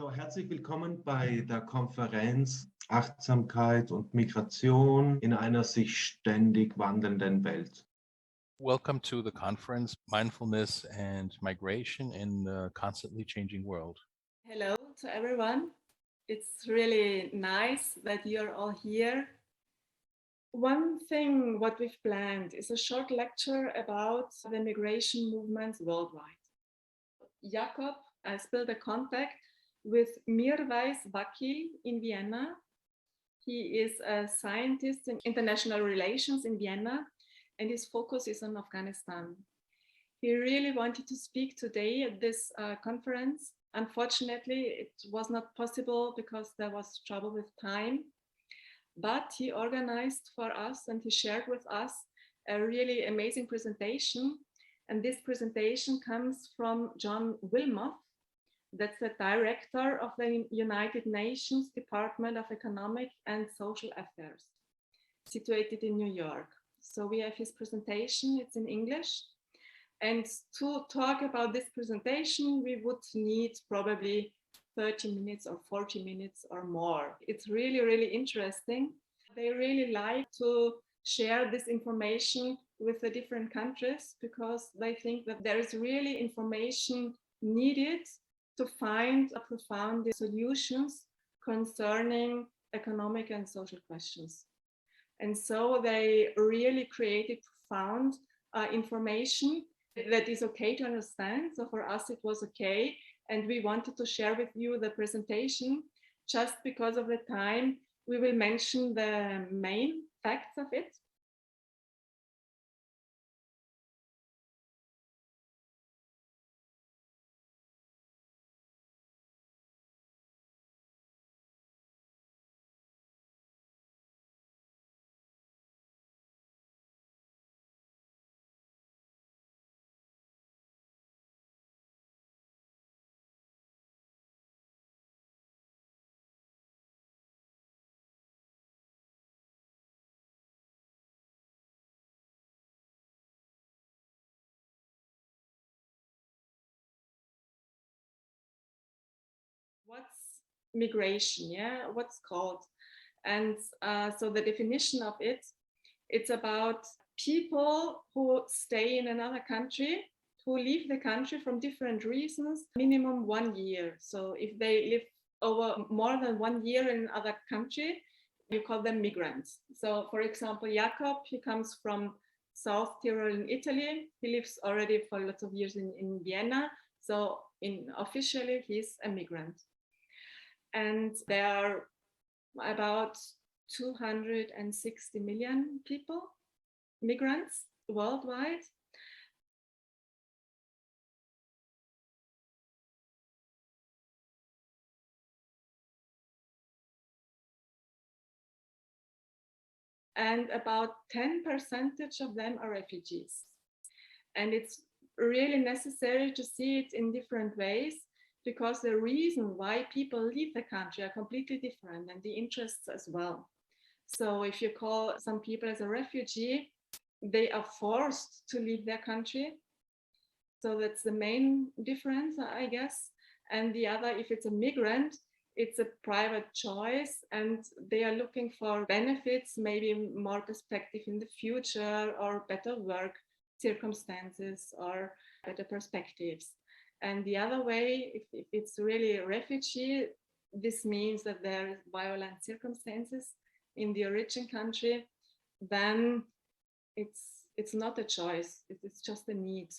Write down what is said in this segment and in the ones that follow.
So, herzlich willkommen bei der Konferenz Achtsamkeit und Migration in einer sich ständig wandelnden Welt. Welcome to the conference, Mindfulness and Migration in the Constantly Changing World. Hello to everyone. It's really nice that you're all here. One thing what we've planned is a short lecture about the migration movements worldwide. Jakob has built a contact with Mirwais Wakil in Vienna. He is a scientist in international relations in Vienna, and his focus is on Afghanistan. He really wanted to speak today at this conference. Unfortunately, it was not possible because there was trouble with time, but he organized for us and he shared with us a really amazing presentation. And this presentation comes from John Wilmoth. That's the director of the United Nations Department of Economic and Social Affairs, situated in New York. So we have his presentation, it's in English. And to talk about this presentation, we would need probably 30 minutes or 40 minutes or more. It's really, really interesting. They really like to share this information with the different countries because they think that there is really information needed to find profound solutions concerning economic and social questions. And so they really created profound information that is okay to understand. So for us, it was okay. And we wanted to share with you the presentation. Just because of the time, we will mention the main facts of it. What's migration? Yeah, what's called? And so the definition of it, it's about people who stay in another country, who leave the country from different reasons, minimum 1 year. So if they live over more than 1 year in another country, you call them migrants. So for example, Jakob, he comes from South Tyrol in Italy. He lives already for lots of years in Vienna. So officially, he's a migrant. And there are about 260 million people, migrants worldwide. And about 10% of them are refugees. And it's really necessary to see it in different ways, because the reason why people leave the country are completely different, and the interests as well. So if you call some people as a refugee, they are forced to leave their country. So that's the main difference, I guess. And the other, if it's a migrant, it's a private choice, and they are looking for benefits, maybe more perspective in the future, or better work circumstances, or better perspectives. And the other way, if it's really a refugee, this means that there are violent circumstances in the origin country, then it's not a choice, it's just a need.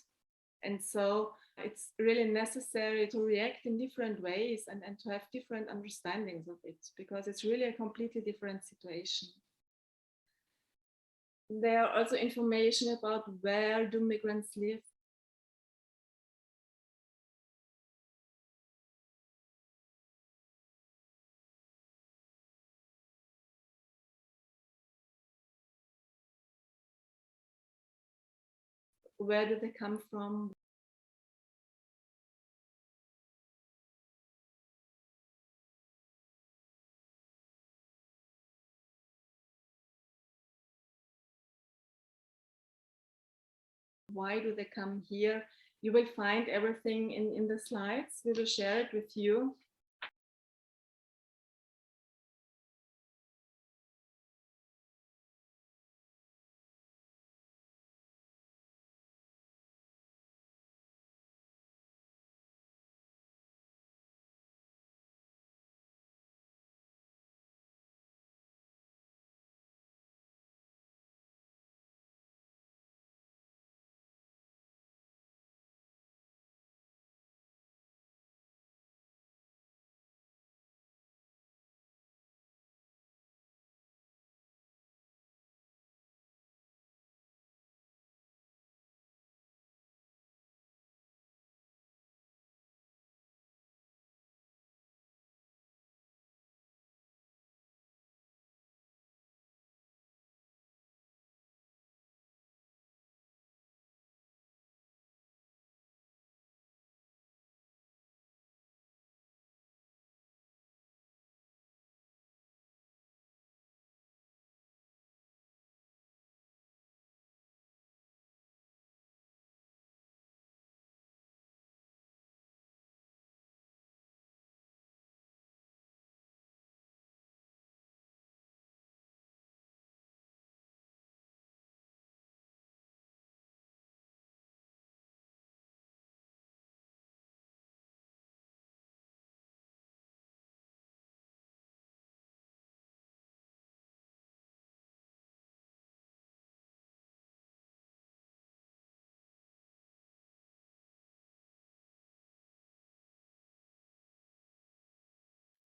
And so it's really necessary to react in different ways and to have different understandings of it, because it's really a completely different situation. There are also information about where do migrants live. Where do they come from? Why do they come here? You will find everything in the slides. We will share it with you.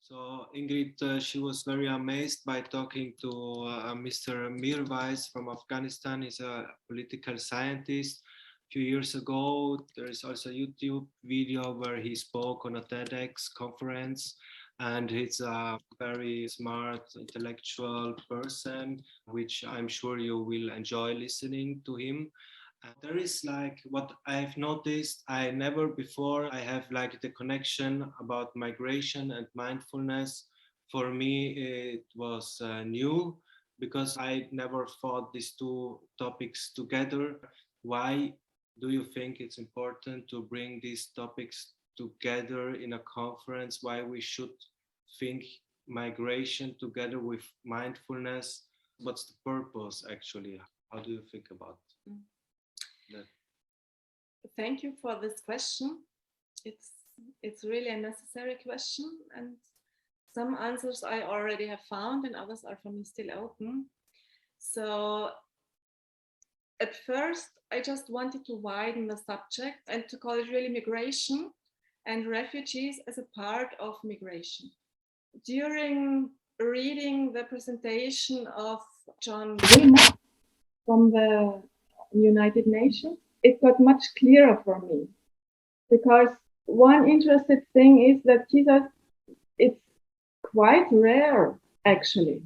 So Ingrid, she was very amazed by talking to Mr. Mirwais from Afghanistan. He's a political scientist. A few years ago, there is also a YouTube video where he spoke on a TEDx conference, and he's a very smart, intellectual person, which I'm sure you will enjoy listening to him. There is like what I've noticed, I never before I have like the connection about migration and mindfulness. For me, it was new because I never thought these two topics together. Why do you think it's important to bring these topics together in a conference? Why we should think migration together with mindfulness? What's the purpose actually? How do you think about that? Thank you for this question. It's really a necessary question, and some answers I already have found and others are for me still open. So at first, I just wanted to widen the subject and to call it really migration and refugees as a part of migration. During reading the presentation of John Wilmoth from the United Nations, it got much clearer for me, because one interesting thing is that he says it's quite rare actually,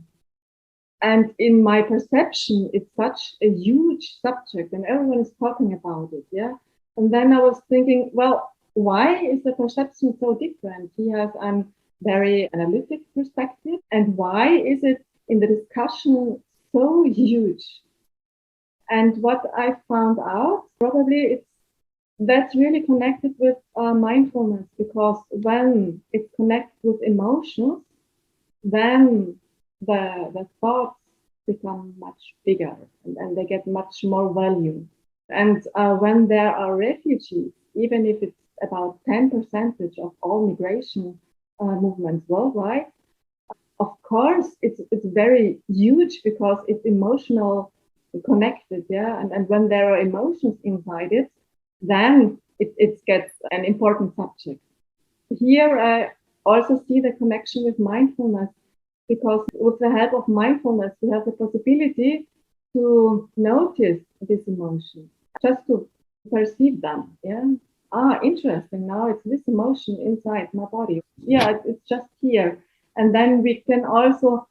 and in my perception it's such a huge subject and everyone is talking about it, yeah. And then I was thinking, well, why is the perception so different? He has a very analytic perspective, and why is it in the discussion so huge? And what I found out, probably that's really connected with mindfulness, because when it's connected with emotions, then the thoughts become much bigger and they get much more value. And when there are refugees, even if it's about 10% of all migration movements worldwide, of course, it's very huge because it's emotional connected, yeah. And when there are emotions inside it, then it gets an important subject. Here I also see the connection with mindfulness, because with the help of mindfulness, we have the possibility to notice these emotions, just to perceive them, yeah. Interesting, now it's this emotion inside my body. Yeah, it's just here. And then we can also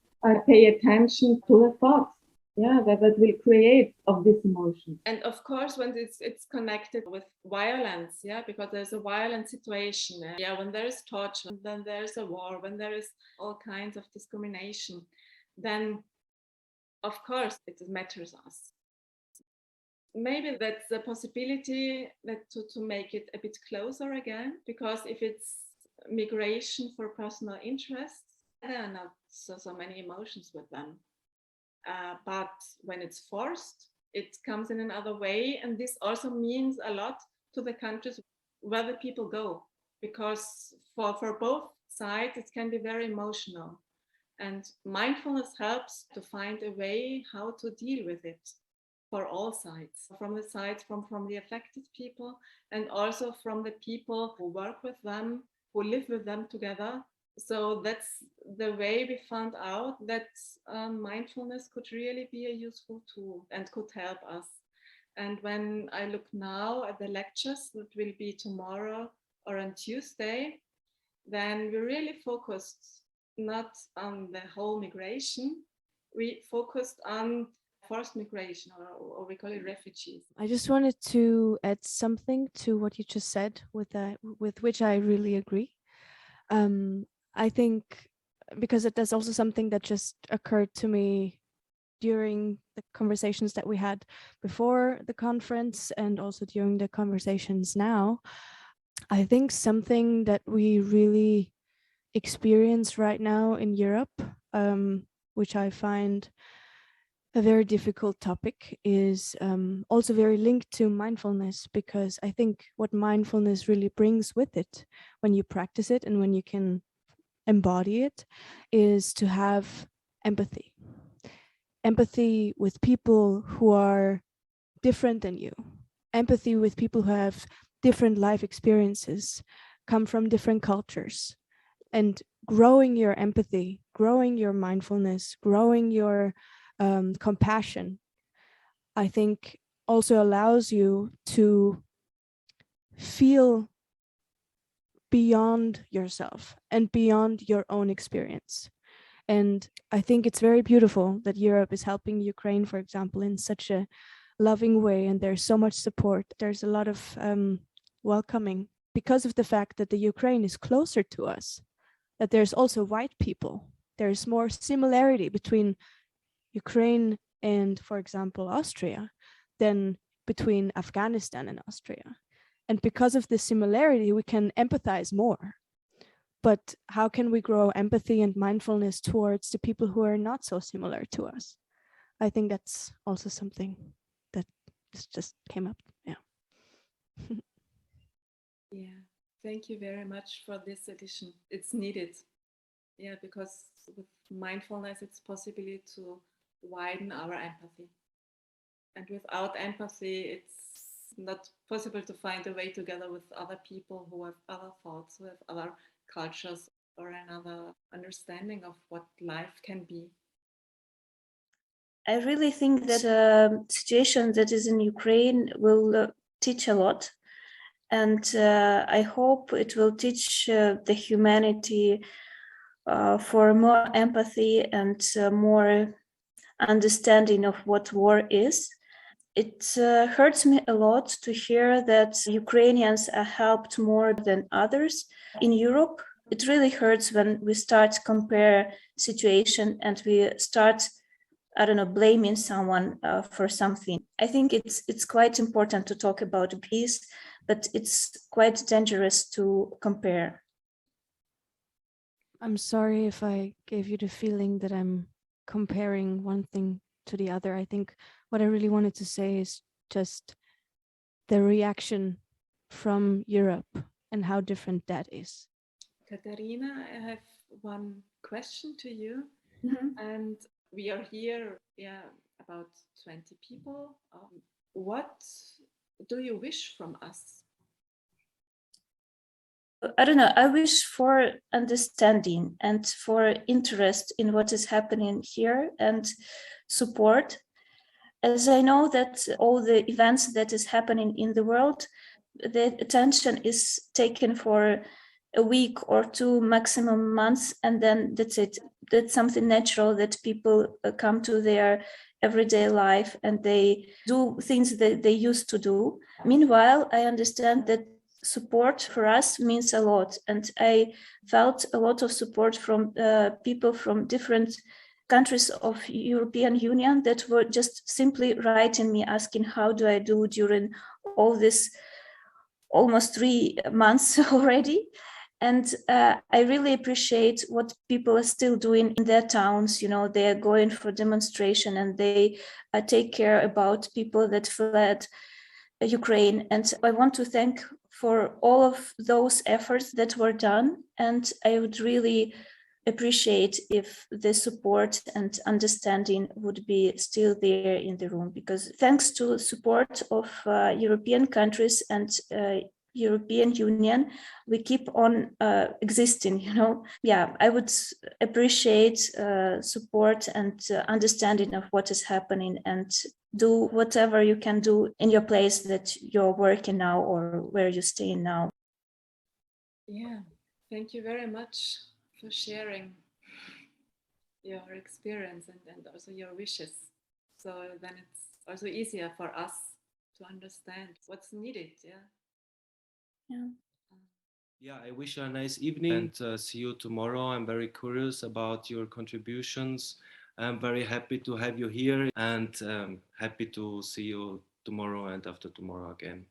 pay attention to the thoughts, yeah, that will create of this emotion. And of course, when it's connected with violence, yeah, because there's a violent situation, yeah, when there is torture, then there's a war, when there is all kinds of discrimination, then of course it matters us. Maybe that's a possibility that to make it a bit closer again, because if it's migration for personal interests, there are not so many emotions with them. But when it's forced, it comes in another way. And this also means a lot to the countries where the people go, because for both sides, it can be very emotional. And mindfulness helps to find a way how to deal with it for all sides, from the sides from the affected people, and also from the people who work with them, who live with them together. So that's the way we found out that mindfulness could really be a useful tool and could help us. And when I look now at the lectures that will be tomorrow or on Tuesday, then we really focused not on the whole migration, we focused on forced migration, or we call it refugees. I just wanted to add something to what you just said, with which I really agree. I think because there's also something that just occurred to me during the conversations that we had before the conference and also during the conversations now. I think something that we really experience right now in Europe, which I find a very difficult topic, is also very linked to mindfulness, because I think what mindfulness really brings with it when you practice it and when you can embody it is to have empathy. Empathy with people who are different than you. Empathy with people who have different life experiences, come from different cultures, And growing your empathy, growing your mindfulness, growing your compassion, I think also allows you to feel beyond yourself and beyond your own experience. And I think it's very beautiful that Europe is helping Ukraine, for example, in such a loving way. And there's so much support. There's a lot of welcoming because of the fact that the Ukraine is closer to us, that there's also white people. There's more similarity between Ukraine and, for example, Austria than between Afghanistan and Austria. And because of this similarity, we can empathize more. But how can we grow empathy and mindfulness towards the people who are not so similar to us? I think that's also something that just came up. Yeah. Yeah, thank you very much for this addition. It's needed. Yeah, because with mindfulness, it's possible to widen our empathy. And without empathy, it's not possible to find a way together with other people who have other thoughts, who have other cultures, or another understanding of what life can be. I really think that situation that is in Ukraine will teach a lot. And I hope it will teach the humanity for more empathy and more understanding of what war is. It hurts me a lot to hear that Ukrainians are helped more than others in Europe. It really hurts when we start compare situation and we start, I don't know, blaming someone for something. I think it's quite important to talk about peace, but it's quite dangerous to compare. I'm sorry if I gave you the feeling that I'm comparing one thing to the other. I think what I really wanted to say is just the reaction from Europe and how different that is. Katharina, I have one question to you. Mhm. And we are here, about 20 people. What do you wish from us? I don't know, I wish for understanding and for interest in what is happening here and support. As I know that all the events that is happening in the world, the attention is taken for a week or two, maximum months, and then that's it. That's something natural that people come to their everyday life and they do things that they used to do. Meanwhile, I understand that support for us means a lot, and I felt a lot of support from people from different countries of European Union that were just simply writing me asking how do I do during all this almost 3 months already. And I really appreciate what people are still doing in their towns. You know, they are going for demonstration and they take care about people that fled Ukraine. And I want to thank for all of those efforts that were done. And I would really appreciate if the support and understanding would be still there in the room, because thanks to support of European countries and European Union, we keep on existing, you know. Yeah, I would appreciate support and understanding of what is happening, and do whatever you can do in your place that you're working now or where you're staying now. Yeah, thank you very much for sharing your experience and also your wishes. So then it's also easier for us to understand what's needed. Yeah, I wish you a nice evening and see you tomorrow. I'm very curious about your contributions. I'm very happy to have you here and happy to see you tomorrow and after tomorrow again.